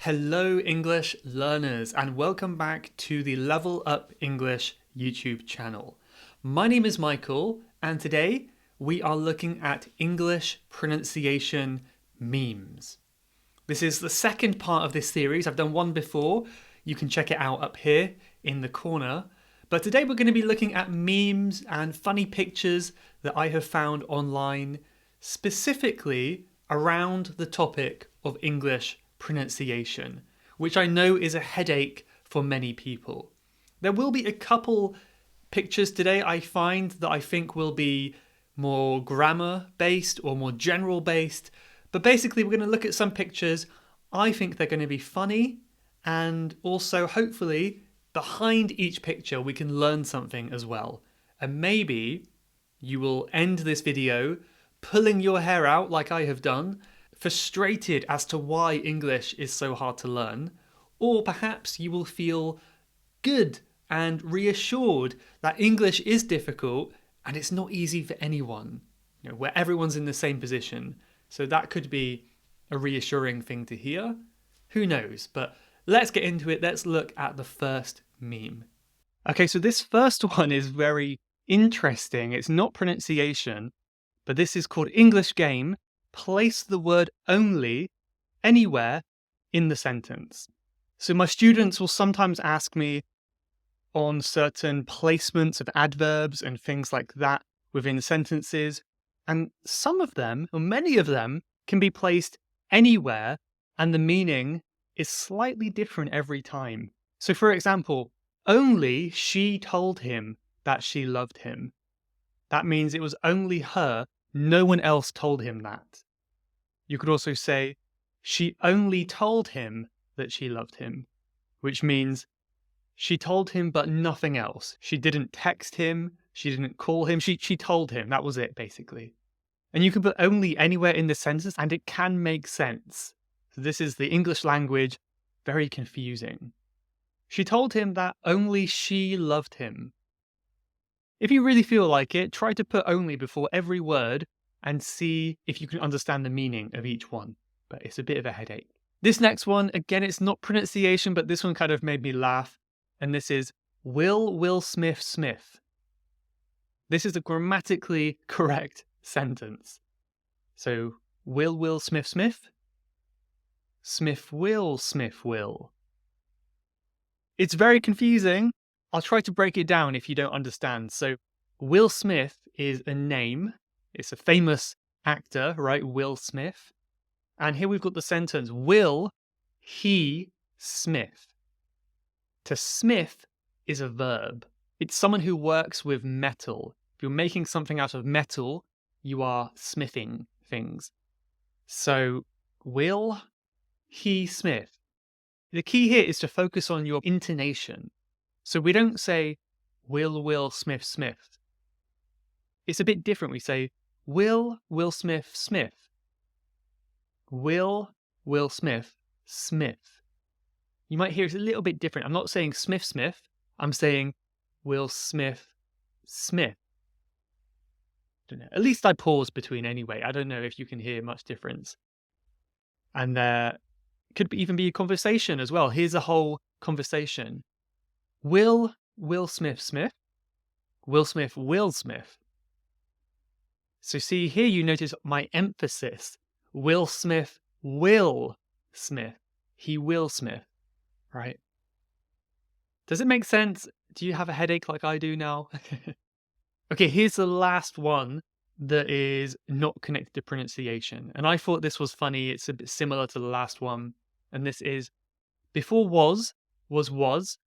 Hello, English learners, and welcome back to the Level Up English YouTube channel. My name is Michael, and today we are looking at English pronunciation memes. This is the second part of this series. I've done one before. You can check it out up here in the corner. But today we're going to be looking at memes and funny pictures that I have found online, specifically around the topic of English pronunciation, which I know is a headache for many people. There will be a couple pictures today I find that I think will be more grammar based or more general based, but basically we're going to look at some pictures. I think they're going to be funny, and also hopefully behind each picture we can learn something as well. And maybe you will end this video pulling your hair out like I have done, frustrated as to why English is so hard to learn, or perhaps you will feel good and reassured that English is difficult and it's not easy for anyone, where everyone's in the same position. So that could be a reassuring thing to hear. Who knows? But let's get into it. Let's look at the first meme. Okay, so this first one is very interesting. It's not pronunciation, but this is called English Game. Place the word only anywhere in the sentence. So my students will sometimes ask me on certain placements of adverbs and things like that within sentences, and some of them, or many of them, can be placed anywhere and the meaning is slightly different every time. So for example, only she told him that she loved him. That means it was only her, no one else told him that. You could also say, she only told him that she loved him, which means she told him but nothing else. She didn't text him, she didn't call him, she told him, that was it basically. And you can put only anywhere in the sentence and it can make sense. So this is the English language, very confusing. She told him that only she loved him. If you really feel like it, try to put only before every word and see if you can understand the meaning of each one. But it's a bit of a headache. This next one, again, it's not pronunciation, but this one kind of made me laugh. And this is Will Smith Smith. This is a grammatically correct sentence. So, Will Smith Smith? Smith will. It's very confusing. I'll try to break it down if you don't understand. So, Will Smith is a name. It's a famous actor, right? Will Smith. And here we've got the sentence, Will he Smith? To smith is a verb. It's someone who works with metal. If you're making something out of metal, you are smithing things. So, Will he Smith? The key here is to focus on your intonation. So we don't say, Will Smith Smith. It's a bit different. We say, Will Smith Smith. Will Smith Smith. You might hear it's a little bit different. I'm not saying Smith. I'm saying Will Smith Smith. Don't know. At least I pause between anyway. I don't know if you can hear much difference. And there could even be a conversation as well. Here's a whole conversation. Will Smith Smith? Will Smith? So see here you notice my emphasis. Will Smith will Smith. He will Smith. Right? Does it make sense? Do you have a headache like I do now? Okay, here's the last one that is not connected to pronunciation. And I thought this was funny. It's a bit similar to the last one. And this is, before was is.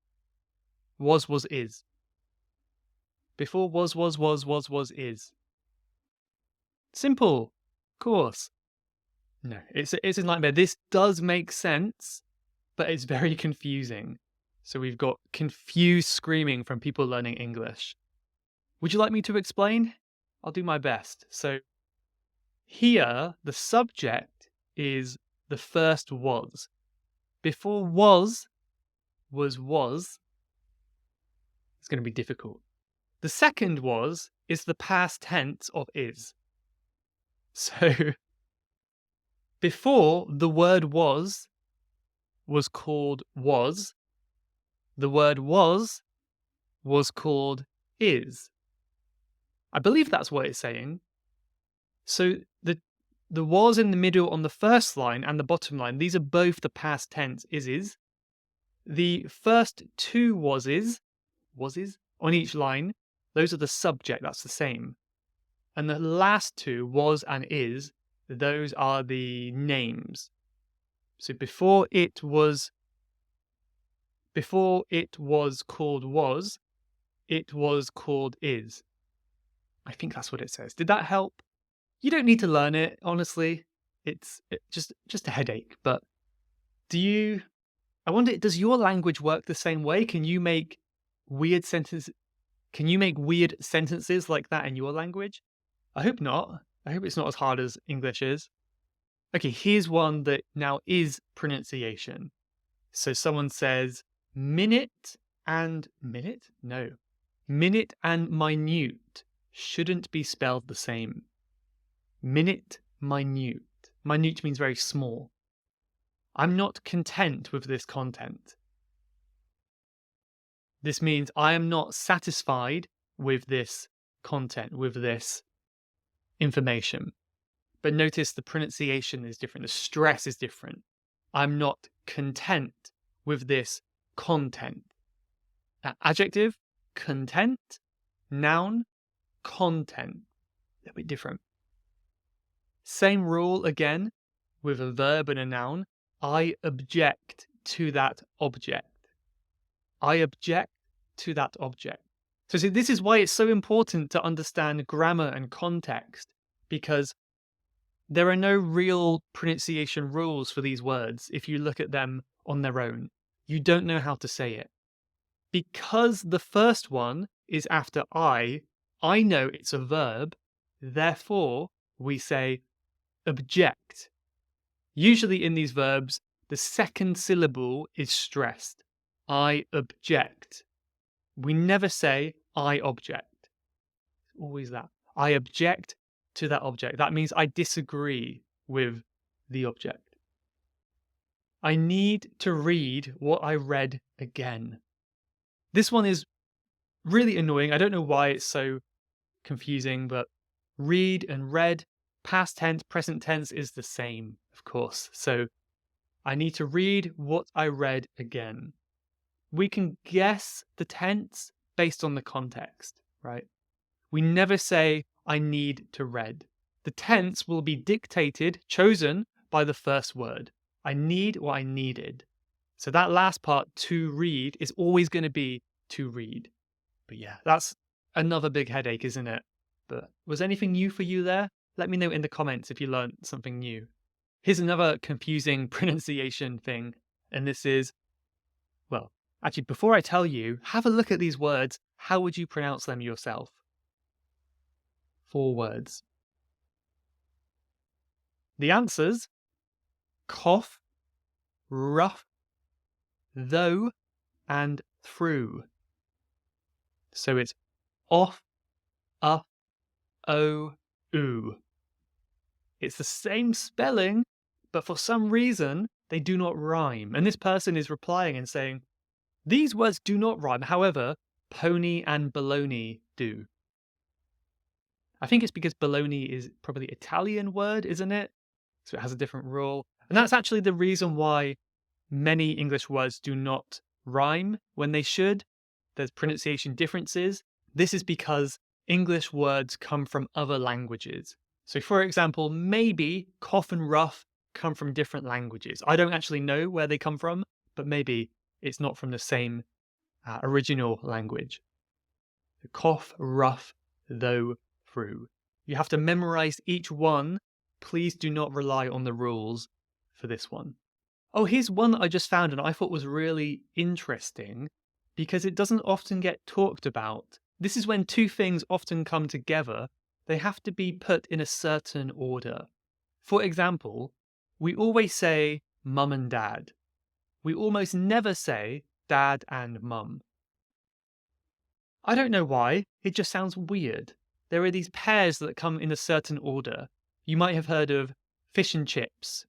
Before was is. Simple. Of course. No, it's a nightmare. This does make sense, but it's very confusing. So we've got confused screaming from people learning English. Would you like me to explain? I'll do my best. So here, the subject is the first was. Before was. It's going to be difficult. The second was is the past tense of is. So before the word was was called was. The word was called is. I believe that's what it's saying. So the was in the middle on the first line and the bottom line, these are both the past tense is. The first two was's on each line, those are the subject, that's the same. And the last two, was and is, those are the names. So before it was called was, it was called is. I think that's what it says. Did that help? You don't need to learn it, honestly. It's just a headache. But I wonder, does your language work the same way? Can you make weird sentences? Can you make weird sentences like that in your language? I hope not. I hope it's not as hard as English is. Okay, here's one that now is pronunciation. So someone says minute and minute? No. Minute and minute shouldn't be spelled the same. Minute, minute. Minute means very small. I'm not content with this content. This means I am not satisfied with this content, with this information. But notice the pronunciation is different, the stress is different. I'm not content with this content. Adjective, content. Noun, content. A little bit different. Same rule again with a verb and a noun. I object to that object. I object to that object. So see, this is why it's so important to understand grammar and context, because there are no real pronunciation rules for these words if you look at them on their own. You don't know how to say it. Because the first one is after I know it's a verb, therefore we say object. Usually in these verbs, the second syllable is stressed. I object. We never say I object. It's always that. I object to that object. That means I disagree with the object. I need to read what I read again. This one is really annoying. I don't know why it's so confusing, but read and read, past tense, present tense is the same, of course. So I need to read what I read again. We can guess the tense based on the context, right? We never say, I need to read. The tense will be dictated, chosen by the first word. I need or I needed. So that last part, to read, is always going to be to read. But yeah, that's another big headache, isn't it? But was anything new for you there? Let me know in the comments if you learned something new. Here's another confusing pronunciation thing, and this is, well, actually, before I tell you, have a look at these words. How would you pronounce them yourself? 4 words. The answers: cough, rough, though, and through. So it's off, up, o, oo. It's the same spelling, but for some reason, they do not rhyme. And this person is replying and saying, these words do not rhyme. However, pony and baloney do. I think it's because baloney is probably an Italian word, isn't it? So it has a different rule. And that's actually the reason why many English words do not rhyme when they should. There's pronunciation differences. This is because English words come from other languages. So for example, maybe cough and rough come from different languages. I don't actually know where they come from, but maybe it's not from the same original language. So cough, rough, though, through. You have to memorize each one. Please do not rely on the rules for this one. Oh, here's one that I just found and I thought was really interesting because it doesn't often get talked about. This is when two things often come together. They have to be put in a certain order. For example, we always say mum and dad. We almost never say dad and mum. I don't know why, it just sounds weird. There are these pairs that come in a certain order. You might have heard of fish and chips,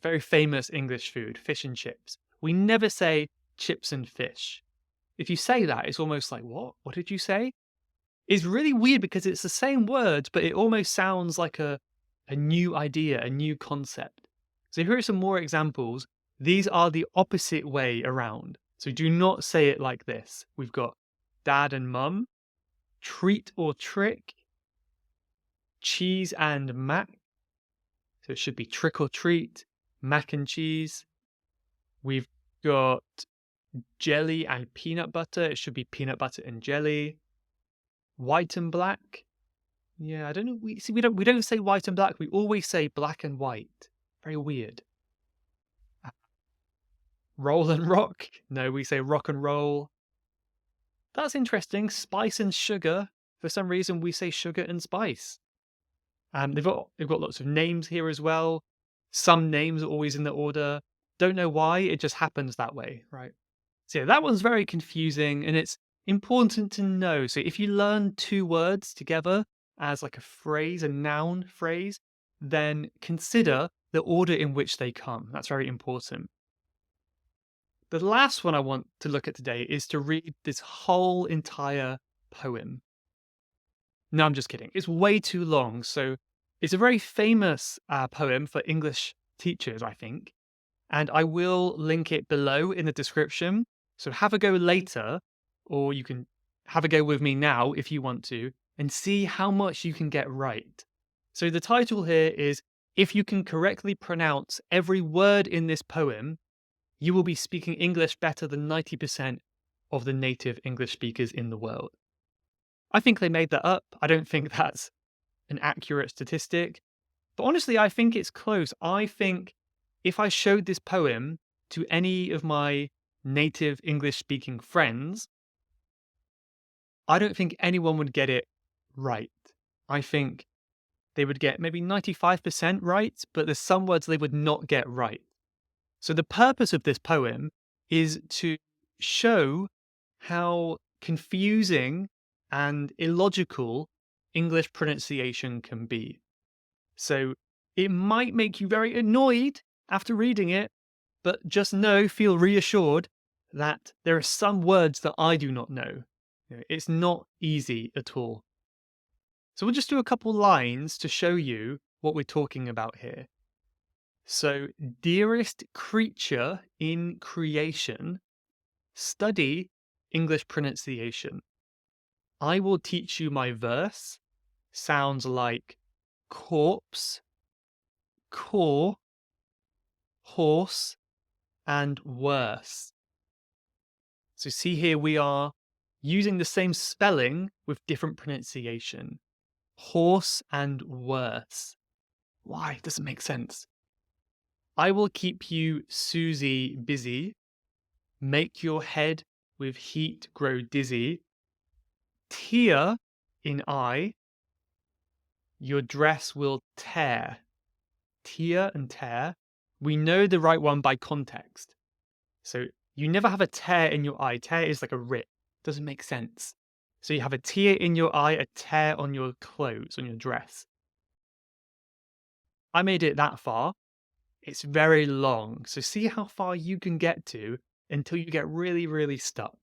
Very famous English food, fish and chips. We never say chips and fish. If you say that, it's almost like, what? What did you say? It's really weird because it's the same words, but it almost sounds like a new idea, a new concept. So here are some more examples. These are the opposite way around. So do not say it like this. We've got dad and mum, treat or trick, cheese and mac. So it should be trick or treat, mac and cheese. We've got jelly and peanut butter. It should be peanut butter and jelly. White and black. Yeah, I don't know. We don't say white and black. We always say black and white. Very weird. Roll and rock. No, we say rock and roll. That's interesting. Spice and sugar. For some reason, we say sugar and spice. They've got lots of names here as well. Some names are always in the order. Don't know why. It just happens that way, right? So yeah, that one's very confusing, and it's important to know. So if you learn two words together as like a phrase, a noun phrase, then consider the order in which they come. That's very important. The last one I want to look at today is to read this whole entire poem. No, I'm just kidding. It's way too long. So it's a very famous poem for English teachers, I think. And I will link it below in the description. So have a go later, or you can have a go with me now if you want to, and see how much you can get right. So the title here is, if you can correctly pronounce every word in this poem, you will be speaking English better than 90% of the native English speakers in the world. I think they made that up. I don't think that's an accurate statistic. But honestly, I think it's close. I think if I showed this poem to any of my native English speaking friends, I don't think anyone would get it right. I think they would get maybe 95% right, but there's some words they would not get right. So the purpose of this poem is to show how confusing and illogical English pronunciation can be. So it might make you very annoyed after reading it, but just feel reassured that there are some words that I do not know. It's not easy at all. So we'll just do a couple lines to show you what we're talking about here. So, dearest creature in creation, study English pronunciation. I will teach you my verse. Sounds like corpse, core, horse, and worse. So see here we are using the same spelling with different pronunciation. Horse and worse. Why? Doesn't make sense. I will keep you, Susie, busy. Make your head with heat grow dizzy. Tear in eye. Your dress will tear. Tear and tear. We know the right one by context. So you never have a tear in your eye. Tear is like a rip. Doesn't make sense. So you have a tear in your eye, a tear on your clothes, on your dress. I made it that far. It's very long. So see how far you can get to until you get really, really stuck.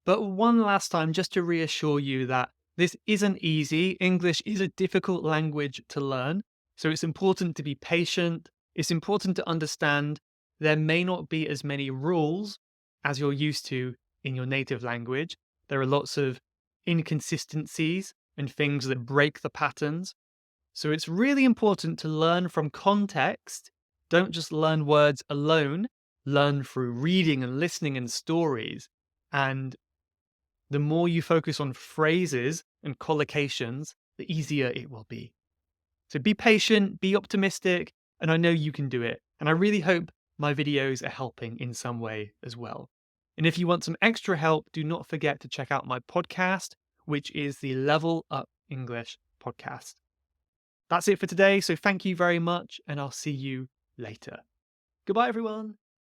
But one last time, just to reassure you that this isn't easy. English is a difficult language to learn. So it's important to be patient. It's important to understand there may not be as many rules as you're used to in your native language. There are lots of inconsistencies and things that break the patterns. So it's really important to learn from context. Don't just learn words alone. Learn through reading and listening and stories. And the more you focus on phrases and collocations, the easier it will be. So be patient, be optimistic, and I know you can do it. And I really hope my videos are helping in some way as well. And if you want some extra help, do not forget to check out my podcast, which is the Level Up English podcast. That's it for today. So thank you very much, and I'll see you later. Goodbye, everyone.